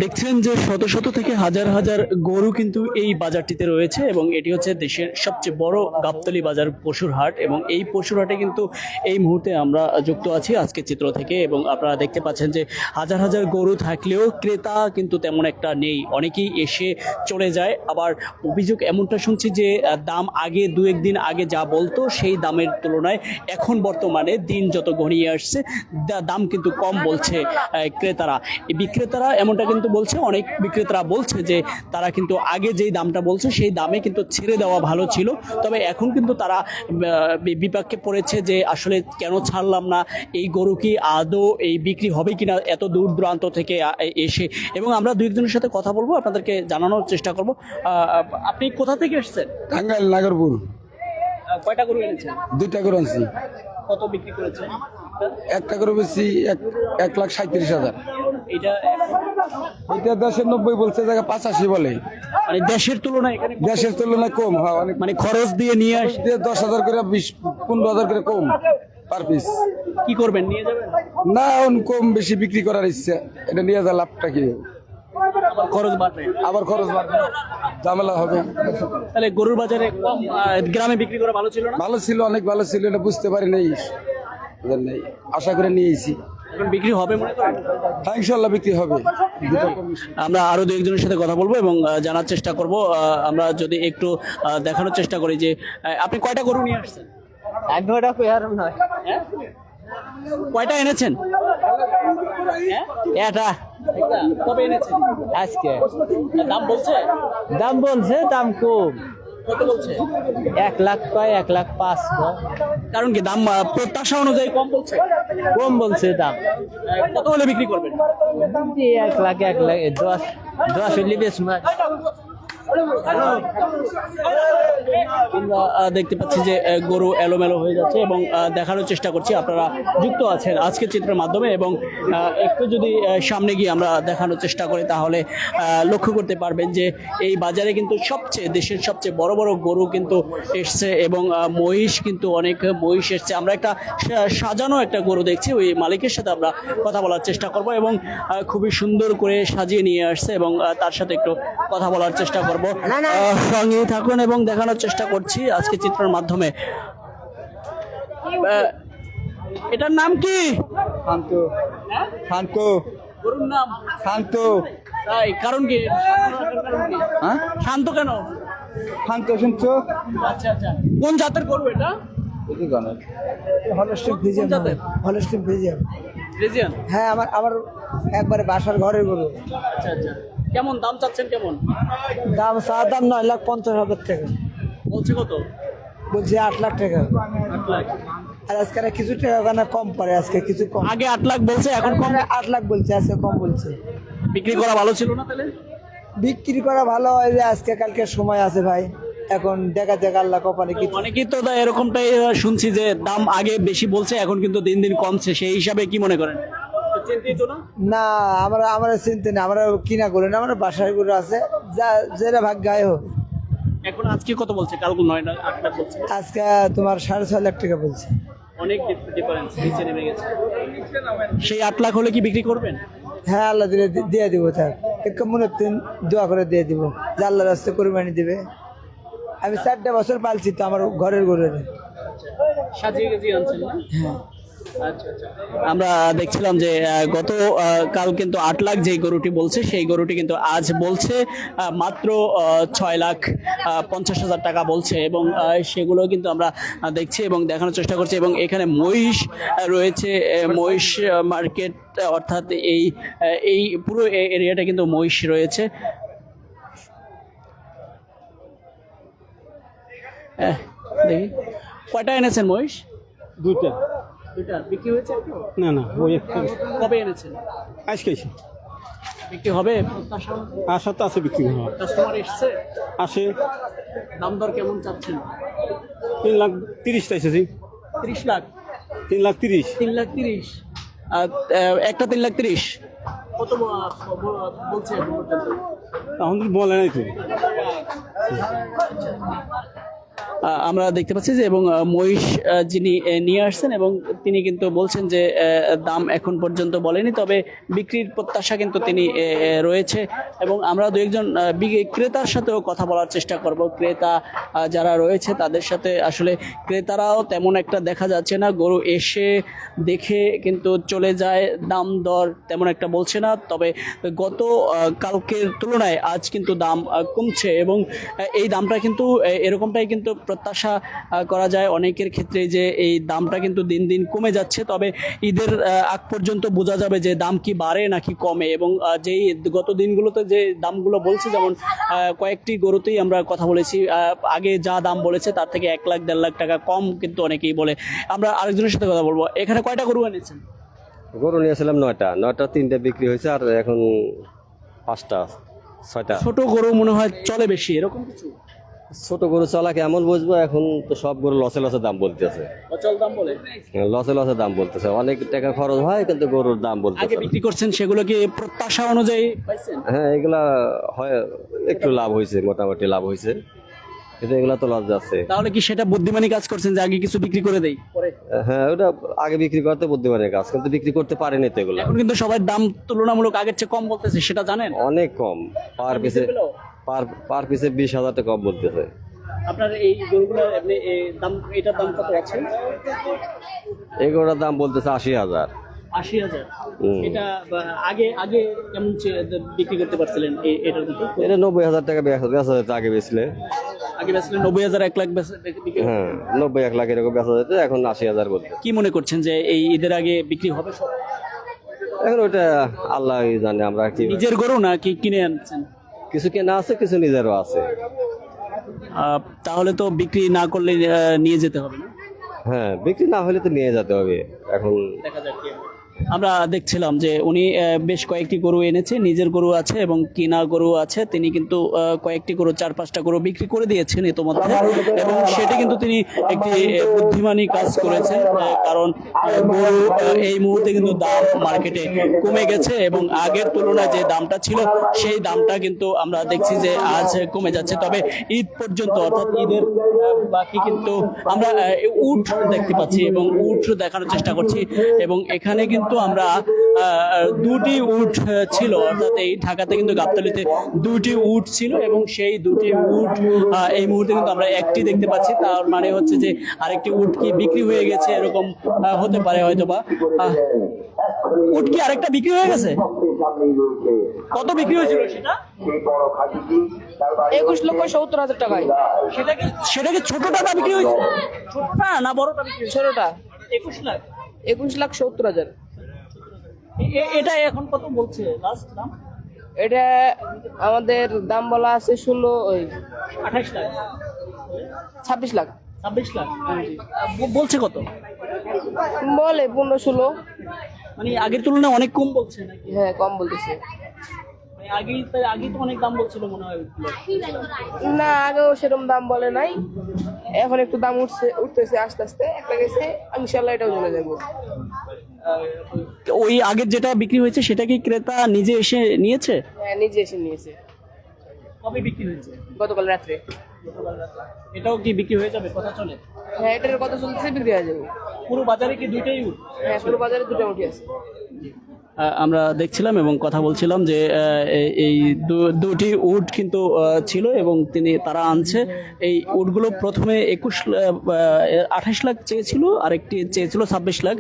দেখছেন যে শত শত থেকে হাজার হাজার গরু কিন্তু এই বাজারটিতে রয়েছে এবং এটি হচ্ছে দেশের সবচেয়ে বড় গাবতলী বাজার পশুর হাট এবং এই পশুর হাটে কিন্তু এই মুহূর্তে আমরা যুক্ত আছি আজকে চিত্র থেকে এবং আপনারা দেখতে পাচ্ছেন যে হাজার হাজার গরু থাকলেও ক্রেতা কিন্তু তেমন একটা নেই, অনেকেই এসে চলে যায়। আবার অভিযোগ এমনটা শুনছি যে দাম আগে দু একদিন আগে যা বলতো সেই দামের তুলনায় এখন বর্তমানে দিন যত ঘনিয়ে আসছে দাম কিন্তু কম বলছে ক্রেতারা। বিক্রেতারা এমনটা কিন্তু বলছে, অনেক বিক্রেতারা বলছে যে তারা কিন্তু আগে যেই দামটা বলছে সেই দামে কিন্তু ছেড়ে দেওয়া ভালো ছিল, তবে এখন কিন্তু তারা বিপাকে পড়েছে যে আসলে কেন ছাড়লাম না, এই গরু কি আদৌ এই বিক্রি হবে কিনা এত দূর দূরান্ত থেকে এসে। এবং আমরা দুই একজনের সাথে কথা বলবো, আপনাদেরকে জানানোর চেষ্টা করব। আপনি কোথা থেকে এসেছেন? টাঙ্গাইল নাগরপুর। কয়টা গরু এনেছেন? দুইটা করে আনছি। কত বিক্রি করেছেন? একটা করে বেশি 1,37,000। এটা এটা 10,90 বলছে, জায়গা 85 বলে। মানে দেশের তুলনায় এখানে দেশের তুলনায় কম, হ্যাঁ অনেক। মানে খরচ দিয়ে নিয়ে আসে 10,000 করে 15,000 করে কম পার পিস। কি করবেন, নিয়ে যাবেন? না, এখন কম বেশি বিক্রি করার ইচ্ছা, এটা নিয়ে যা লাভটা কি, আবার খরচ বাড়বে, আবার খরচ বাড়বে, ঝামেলা হবে। তাহলে গরুর বাজারে কম গ্রামে বিক্রি করা ভালো ছিল না? ভালো ছিল, অনেক ভালো ছিল, এটা বুঝতে পারি নাই, আশা করে নিয়েছি। এখন বিক্রি হবে মনে করেন? হ্যাঁ ইনশাল্লাহ বিক্রি হবে। আমরা আরো দু একজনের সাথে কথা বলবো এবং জানার চেষ্টা করব। আমরা যদি একটু দেখানোর চেষ্টা করি যে আপনি কয়টা গরু নিয়ে আসছেন? এক ঘন্টা পেয়ার নয়, হ্যাঁ? কয়টা এনেছেন? এটা একটা। কবে এনেছেন? আজকে দাম বলছে? দাম বলছে, দাম কম। কত বলছে? 1,00,000 কয়, 1,05,000 কয়। কারণ কি দাম প্রত্যাশা অনুযায়ী কম বলছে? কম বলছে দাম। কত হলে বিক্রি করবেন? 1,00,000 10 হইলে বেশ মাছ। আমরা দেখতে পাচ্ছি যে গরু এলোমেলো হয়ে যাচ্ছে এবং দেখানোর চেষ্টা করছি, আপনারা যুক্ত আছেন আজকের চিত্রের মাধ্যমে এবং একটু যদি সামনে গিয়ে আমরা দেখানোর চেষ্টা করি তাহলে লক্ষ্য করতে পারবেন যে এই বাজারে কিন্তু দেশের সবচেয়ে বড় বড় গরু কিন্তু এসছে এবং মহিষ কিন্তু অনেক মহিষ এসছে। আমরা একটা সাজানো একটা গরু দেখছি, ওই মালিকের সাথে আমরা কথা বলার চেষ্টা করব এবং খুবই সুন্দর করে সাজিয়ে নিয়ে আসছে এবং তার সাথে একটু কথা বলার চেষ্টা করব। সঙ্গে থাকুন এবং দেখানোর চেষ্টা করছি আজকে চিত্রের মাধ্যমে। এটার নাম কি? শান্ত। শান্ত। গরুর নাম শান্ত। তাই? কারণ কি? হ্যাঁ শান্ত কেন? শান্ত শুনছো? আচ্ছা আচ্ছা, কোন জাতের গরু এটা? Holstein Friesian. জাতের? Holstein Friesian. রেজিয়ান? হ্যাঁ, আমার একবারে বাসার ঘরের গরু। আচ্ছা আচ্ছা, কেমন দাম চাচ্ছেন? কেমন দাম দাম 9,50,000 টাকা বলছে? কত বলছি? 8,00,000 টাকা। 8 লাখ। আর আজকে আর কিছু টাকা ওখানে কম পড়ে, আজকে কিছু কম। আগে 8 লাখ বলছে, এখন কম। 8,00,000 বলছে, আজকে কম বলছে। বিক্রি করা ভালো ছিল না তাহলে? বিক্রি করা ভালো হয় যে আজকে কালকে সময় আছে ভাই, এখন দেখা যাক আল্লাহ কপালে কি। অনেকেই তো এরকমটাই শুনছি যে দাম আগে বেশি বলছে, এখন কিন্তু দিন দিন কমছে, সেই হিসাবে কি মনে করেন? চিন্তিত না? না, আমরা চিন্তা নেই, আমরা কিনা করি না, আমরা বাসায় গরু আছে, যা যেটা ভাগ্যায় হোক। এখন আজকে কত বলছে? কালকে 9 লাখ 8 লাখ বলছে। আজকে তোমার 6,500,000 টাকা বলছে। অনেক ডিফারেন্স, নিচে নেমে গেছে। সেই 8 লাখ হলে কি বিক্রি করবেন? হ্যাঁ, আল্লাহ দিলে দিয়ে দিব, তার এক মনে দোয়া করে দিয়ে দিব যে আল্লাহ রাস্তা কোরবানি দিবে। আমি 4টা বছর পালছি তো আমার ঘরের গরু। সাজিয়ে গেজিয়ে আনছেন না? হ্যাঁ। আচ্ছা আচ্ছা, আমরা দেখছিলাম যে গত কাল কিন্তু 8 লাখ যে গরুটি বলছে সেই গরুটি কিন্তু আজ বলছে মাত্র 6,50,000 টাকা বলছে এবং সেগুলো কিন্তু আমরা দেখছি এবং দেখানোর চেষ্টা করছি। এবং এখানে মহিষ রয়েছে, মহিষ মার্কেট, অর্থাৎ এই পুরো এরিয়াটা কিন্তু মহিষ রয়েছে। দেখি কয়টা এনেছেন মহিষ? দুইটা। দুইটা বিক্রি হয়েছে? না না, ওই একটা। কবে এনেছেন? আজকে এসে বিক্রি হবে? আশা তো আছে বিক্রি হওয়ার। কাস্টমার এসছে? আসে। দাম দর কেমন চাচ্ছেন? 3,30,000 চাইছি। 30 লাখ? 3,30,000। 3,30,000 আর একটা 3,30,000 কত বলছে এখন পর্যন্ত? এখন তো বলে নাই তো। আমরা দেখতে পাচ্ছি যে এবং মহিষ যিনি নিয়ে আসছেন এবং তিনি কিন্তু বলছেন যে দাম এখন পর্যন্ত বলেনি, তবে বিক্রির প্রত্যাশা কিন্তু তিনি রয়েছে এবং আমরা দু একজন ক্রেতার সাথেও কথা বলার চেষ্টা করব। ক্রেতা যারা রয়েছে তাদের সাথে, আসলে ক্রেতারাও তেমন একটা দেখা যাচ্ছে না, গরু এসে দেখে কিন্তু চলে যায়, দাম দর তেমন একটা বলছে না। তবে গত কালকের তুলনায় আজ কিন্তু দাম কমছে এবং এই দামটা কিন্তু এরকমটাই কিন্তু প্রত্যাশা করা যায় অনেকের ক্ষেত্রে, যে এই দামটা কিন্তু দিন দিন কমে যাচ্ছে। তবে ঈদের আগ পর্যন্ত বোঝা যাবে যে দাম কি বাড়ে নাকি কমে। এবং যেই গত দিনগুলোতে যে দামগুলো বলছে, যেমন কয়েকটি গরুতেই আমরা কথা বলেছি, আগে যা দাম বলেছে তার থেকে 1 লাখ 1.5 লাখ টাকা কম কিন্তু অনেকেই বলে। আমরা আরেকজনের সাথে কথা বলবো। এখানে কয়টা গরু এনেছেন? গরু নিয়েছিলাম 9টা, 3টে বিক্রি হয়েছে আর এখন 5টা 6টা। ছোট গরু মনে হয় চলে বেশি, এরকম কিছু? ছোট গরু চলা কেমন বুঝবো, এখন তো সব গরু লসে লসে দাম বলতেছে, অচল দাম বলে লসে লসে দাম বলতেছে, অনেক টাকা খরচ হয় কিন্তু গরুর দাম আগে বলতেছে। বিক্রি করছেন, সেগুলো কি প্রত্যাশা অনুযায়ী পাইছেন? হ্যাঁ, এগুলা হয় একটু লাভ হয়েছে, মোটামুটি লাভ হয়েছে, কিন্তু এগুলা তো লস যাচ্ছে। তাহলে কি সেটা বুদ্ধিমানী কাজ করছেন যে আগে কিছু বিক্রি করে দেই পরে? হ্যাঁ, ওটা আগে বিক্রি করতে বুদ্ধিমানের কাজ, কিন্তু বিক্রি করতে পারেনি তো এগুলা। এখন কিন্তু সবার দাম তুলনামূলক আগের চেয়ে কম বলতেছে, সেটা জানেন? অনেক কম, পার পিছে পার পিছে 20,000 টাকা কম বলতেছে। আপনার এই গরুগুলোর এমনি দাম, এটার দাম কত আছে? এগুলোর দাম বলতেছে 80,000। 80,000। এটা আগে আগে কেমন বিক্রি করতে পারছিলেন এটার মতো? এটা 90,000 টাকা বেচা যেত আগে বেচলে। আগে বেচলেন 90,000 1 লাখ বিক্রি। হ্যাঁ, 90 1 লাখ এরকম বেচা যেত, এখন 80,000 বলতে। কি মনে করছেন যে এই ঈদের আগে বিক্রি হবে সব? এখন ওটা আল্লাহ জানে, আমরা কি নিজের গরু না কি কিনে আনছেন? কিছু কেনা আছে, কিছু নিজেরও আছে। তাহলে তো বিক্রি না করলে নিয়ে যেতে হবে না? হ্যাঁ, বিক্রি না হলে তো নিয়ে যেতে হবে। এখন দেখা যাক কি হয়। আমরা দেখছিলাম যে উনি বেশ কয়েকটি গরু এনেছে, নিজের গরু আছে এবং কিনা গরু আছে। তিনি কিন্তু কয়েকটি গরু, 4-5টা গরু বিক্রি করে দিয়েছেন ইতোমধ্যে এবং সেটি কিন্তু তিনি একটি বুদ্ধিমানী কাজ করেছেন, কারণ গরু এই মুহূর্তে কিন্তু দাম মার্কেটে কমে গেছে এবং আগের তুলনায় যে দামটা ছিল সেই দামটা কিন্তু আমরা দেখছি যে আজ কমে যাচ্ছে। তবে ঈদ পর্যন্ত, অর্থাৎ ঈদের বাকি কিন্তু আমরা উট দেখতে পাচ্ছি এবং উট দেখানোর চেষ্টা করছি এবং এখানে কিন্তু আমরা 2টি উট ছিল, অর্থাৎ এই ঢাকাতে কিন্তু গাবতলীতে 2টি উট ছিল এবং সেই 2টি উট এই মুহূর্তে কিন্তু আমরা একটি দেখতে পাচ্ছি। তার মানে হচ্ছে যে আরেকটি উট কি বিক্রি হয়ে গেছে, এরকম হতে পারে হয়তো বা। উট কি আরেকটা বিক্রি হয়ে গেছে? কত বিক্রি হয়েছিল সেটা? 21,70,000 টাকায়। সেটা কি ছোটটা বিক্রি হয়েছে? ছোটটা না বড়টা বিক্রি? ছোটটা 21 লাখ। 21,70,000। এটা এখন কত বলছে লাস্ট দাম? এটা আমাদের দাম বলা আছে 28 লাখ, 26 লাখ। 26 লাখ বলছে। কত বলে 15-16। মানে আগের তুলনায় অনেক কম বলছে নাকি? হ্যাঁ, কম বলতেছে। মানে আগে তো অনেক দাম বলছিল মনে হয়। না, আগেও সেরকম দাম বলে নাই, এখন একটু দাম উঠতেছে আস্তে আস্তে। একটা গেছে, ইনশাল্লাহ এটাও চলে যাবো। ওই আগের যেটা বিক্রি হয়েছে সেটা কি ক্রেতা নিজে এসে নিয়েছে? হ্যাঁ, নিজে এসে নিয়েছে। কবে বিক্রি হয়েছে? গতকাল রাত্রে। এটাও কি বিক্রি হয়ে যাবে? কথা চলে? হ্যাঁ, এটার কত চলতেছে, বিক্রি হয়ে যাবে। পুরো বাজারে কি দুইটাই উট? হ্যাঁ, পুরো বাজারে 2টা উঠে আছে। আমরা দেখছিলাম এবং কথা বলছিলাম যে এই 2টি উট কিন্তু ছিল এবং তারা আনছে। এই উটগুলো প্রথমে 28 লাখ চেয়েছিল, আরেকটি চেয়েছিল 26 লাখ।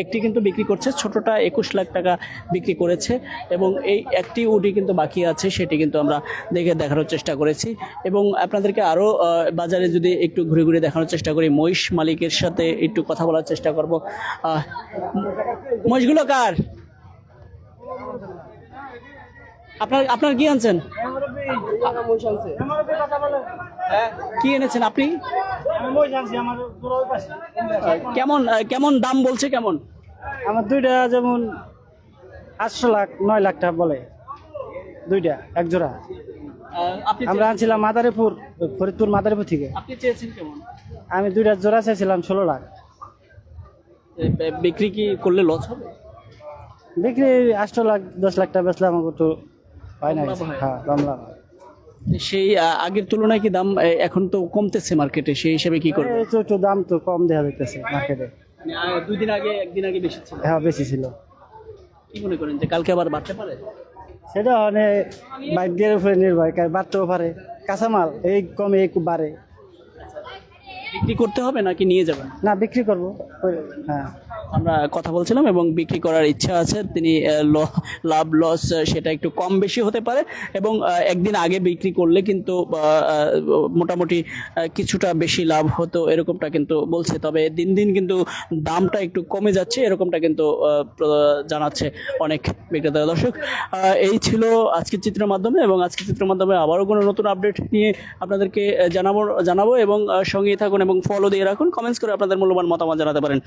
একটি কিন্তু বিক্রি করছে, ছোটটা 21 লাখ টাকা বিক্রি করেছে এবং এই একটি উটই কিন্তু বাকি আছে, সেটি কিন্তু আমরা দেখানোর চেষ্টা করেছি এবং আপনাদেরকে আরও বাজারে যদি একটু ঘুরে ঘুরে দেখানোর চেষ্টা করি। মহিষ মালিকের সাথে একটু কথা বলার চেষ্টা করব। মহিষগুলো কার? আপনার কি আনছেন? কি এনেছেন আপনি? কেমন দাম বলছে? কেমন? আমার 2টা যেমন 800 লাখ 9 লাখ টাকা বলে, 2টা এক জোড়া। আমরা আনছিলাম মাদারীপুর, ফরিদপুর মাদারীপুর থেকে। আপনি চেয়েছেন কেমন? আমি 2টা জোড়া চাইছিলাম 16 লাখ। বিক্রি কি করলে লস হবে? বিক্রি 8 লাখ 10 লাখ টাকা বেচলে আমাকে একটু হয় না। হ্যাঁ, কম লাভ। সেই আগের তুলনায় কি দাম এখন তো কমতেছে মার্কেটে, সেই হিসেবে কি করবে? এই তো একটু দাম তো কম দেওয়া যাইতেছে মার্কেটে। মানে, 2 দিন আগে 1 দিন আগে বেশি ছিল, হ্যাঁ বেশি ছিল। কি মনে করেন যে কালকে আবার বাড়তে পারে? সেটা অনেক ভাগ্যের উপরে নির্ভর করে, বাড়তেও পারে। কাঁচামাল এই কমে এই বাড়ে। বিক্রি করতে হবে নাকি নিয়ে যাবেন? না বিক্রি করবো। হ্যাঁ আমরা কথা বলছিলাম এবং বিক্রি করার ইচ্ছা আছে। তিনি লাভ লস সেটা একটু কম বেশি হতে পারে এবং একদিন আগে বিক্রি করলে কিন্তু মোটামুটি কিছুটা বেশি লাভ হতো এরকমটা কিন্তু বলছে। তবে দিন দিন কিন্তু দামটা একটু কমে যাচ্ছে এরকমটা কিন্তু জানাচ্ছে অনেক বিক্রেতা। দর্শক, এই ছিল আজকের চিত্রের মাধ্যমে, এবং আজকের চিত্রের মাধ্যমে আবারও কোনো নতুন আপডেট নিয়ে আপনাদেরকে জানাবো এবং সঙ্গেই থাকুন এবং ফলো দিয়ে রাখুন। কমেন্টস করে আপনাদের মূল্যবান মতামত জানাতে পারেন।